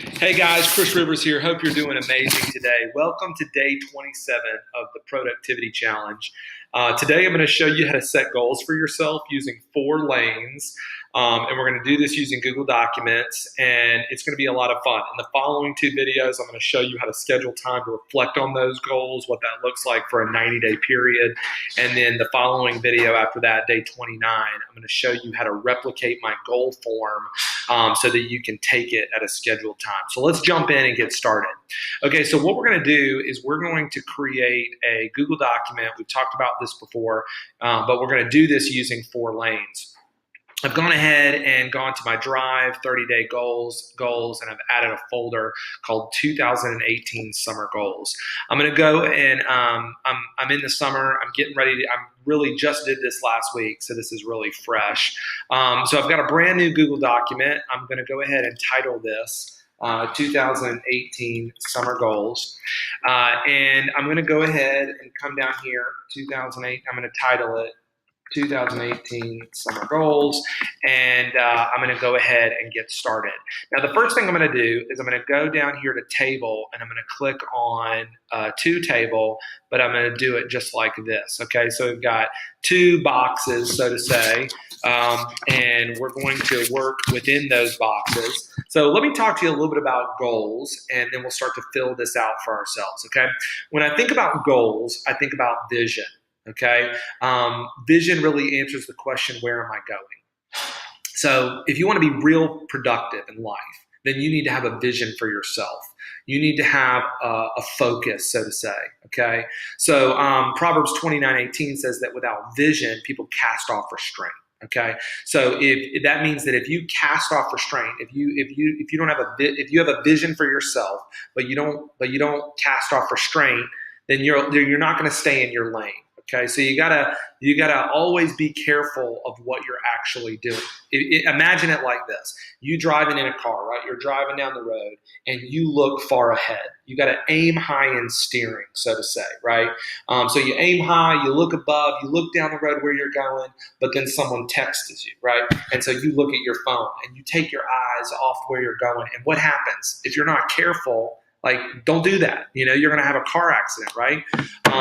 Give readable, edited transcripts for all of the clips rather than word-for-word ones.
Hey guys, Chris Rivers here. Hope you're doing amazing today. Welcome to day 27 of the Productivity Challenge. Today I'm going to show you how to set goals for yourself using 4 lanes. And we're going to do this using Google Documents, and it's going to be a lot of fun. In the following 2 videos, I'm going to show you how to schedule time to reflect on those goals, what that looks like for a 90-day period. And then the following video after that, day 29, I'm going to show you how to replicate my goal form so that you can take it at a scheduled time. So let's jump in and get started. Okay, so what we're going to do is we're going to create a Google document. We've talked about this before, but we're going to do this using 4 lanes. I've gone ahead and gone to my Drive 30-day goals, and I've added a folder called 2018 Summer Goals. I'm going to go and I'm in the summer. I'm getting ready to. I'm really just did this last week, so this is really fresh. So I've got a brand new Google document. I'm going to go ahead and title this 2018 Summer Goals. And I'm going to go ahead and come down here, 2008. I'm going to title it 2018 Summer Goals, and I'm going to go ahead and get started. Now, the first thing I'm going to do is I'm going to go down here to Table, and I'm going to click on To Table, but I'm going to do it just like this, okay? So we've got 2 boxes, so to say, and we're going to work within those boxes. So let me talk to you a little bit about goals, and then we'll start to fill this out for ourselves, okay? When I think about goals, I think about vision. Okay, vision really answers the question, where am I going? So if you want to be real productive in life, then you need to have a vision for yourself. You need to have a focus, so to say. Okay, so Proverbs 29:18 says that without vision, people cast off restraint. Okay, so if that means that if you cast off restraint, if you don't have if you have a vision for yourself, but you don't cast off restraint, then you're not going to stay in your lane. Okay, so you gotta always be careful of what you're actually doing. Imagine it like this: you driving in a car, right? You're driving down the road, and you look far ahead. You got to aim high in steering, so to say, right? So you aim high, you look above, you look down the road where you're going, but then someone texts you, right? And so you look at your phone and you take your eyes off where you're going. And what happens if you're not careful? Like, don't do that. You're going to have a car accident, right?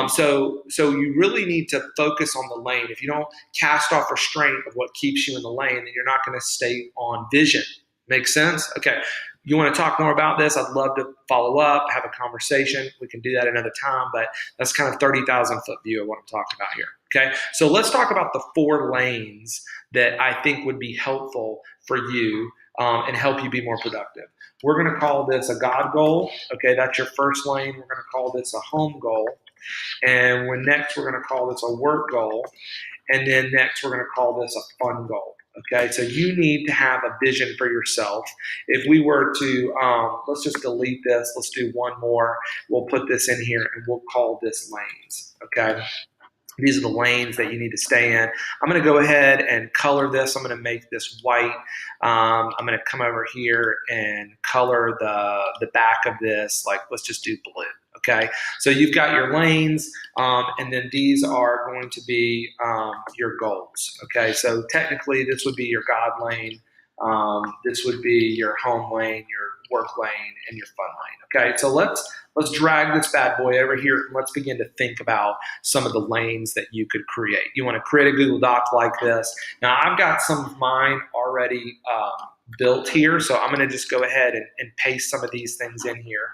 So you really need to focus on the lane. If you don't cast off restraint of what keeps you in the lane, then you're not going to stay on vision. Make sense? Okay. You want to talk more about this? I'd love to follow up, have a conversation. We can do that another time, but that's kind of 30,000 foot view of what I'm talking about here. Okay. So let's talk about the 4 lanes that I think would be helpful for you and help you be more productive. We're going to call this a God goal. Okay, that's your first lane. We're going to call this a home goal. And next, we're going to call this a work goal. And then next, we're going to call this a fun goal. Okay, so you need to have a vision for yourself. If we were to, let's just delete this. Let's do one more. We'll put this in here and we'll call this lanes. Okay. These are the lanes that you need to stay in. I'm going to go ahead and color this. I'm going to make this white. I'm going to come over here and color the back of this. Like, let's just do blue. Okay, so you've got your lanes, and then these are going to be your goals. Okay, so technically this would be your God lane. This would be your home lane, your work lane, and your fun lane. Okay, so let's drag this bad boy over here and let's begin to think about some of the lanes that you could create. You want to create a Google Doc like this. Now, I've got some of mine already built here, so I'm going to just go ahead and paste some of these things in here.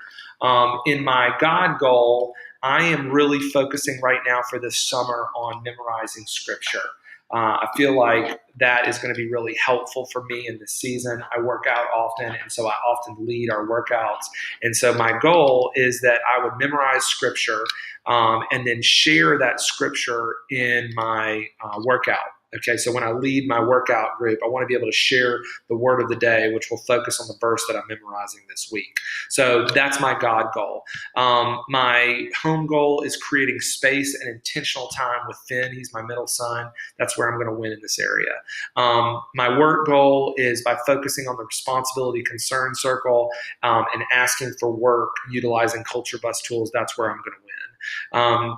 In my God goal, I am really focusing right now for this summer on memorizing scripture. I feel like that is going to be really helpful for me in this season. I work out often, and so I often lead our workouts. And so my goal is that I would memorize scripture and then share that scripture in my workout. Okay, so when I lead my workout group, I want to be able to share the word of the day, which will focus on the verse that I'm memorizing this week. So that's my God goal. My home goal is creating space and intentional time with Finn. He's my middle son. That's where I'm going to win in this area. My work goal is by focusing on the responsibility concern circle and asking for work utilizing Culture Bus tools. That's where I'm going to win.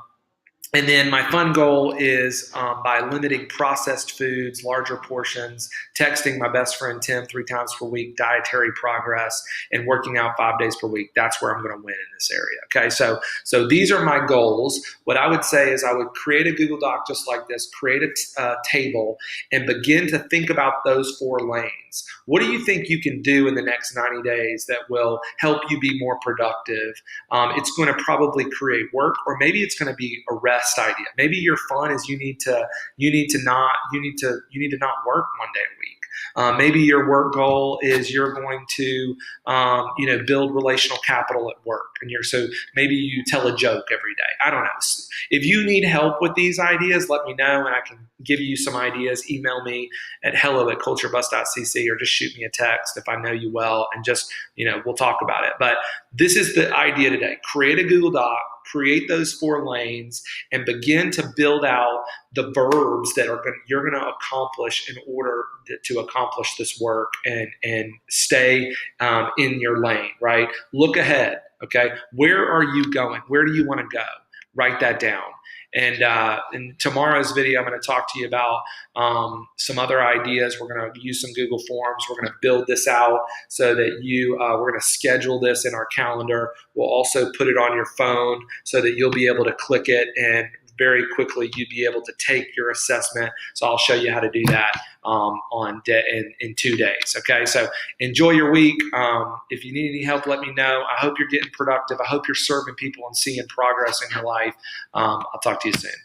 And then my fun goal is by limiting processed foods, larger portions, texting my best friend Tim 3 times per week, dietary progress, and working out 5 days per week. That's where I'm going to win in this area. Okay, so these are my goals. What I would say is I would create a Google Doc just like this, create a table, and begin to think about those 4 lanes. What do you think you can do in the next 90 days that will help you be more productive? It's going to probably create work, or maybe it's going to be a rest idea. Maybe your fun is you need to not work 1 day a week. Maybe your work goal is you're going to build relational capital at work, and so maybe you tell a joke every day. I don't know. If you need help with these ideas, let me know, and I can give you some ideas. Email me at hello@culturebus.cc, or just shoot me a text if I know you well, and just we'll talk about it. But this is the idea today. Create a Google Doc, create those 4 lanes, and begin to build out the verbs that you're going to accomplish in order to accomplish this work and stay in your lane, right? Look ahead, okay? Where are you going? Where do you want to go? Write that down. And in tomorrow's video, I'm going to talk to you about some other ideas. We're going to use some Google Forms. We're going to build this out so that we're going to schedule this in our calendar. We'll also put it on your phone so that you'll be able to click it, and very quickly you'd be able to take your assessment. So I'll show you how to do that in 2 days. Okay, so enjoy your week. If you need any help, let me know. I hope you're getting productive. I hope you're serving people and seeing progress in your life. I'll talk to you soon.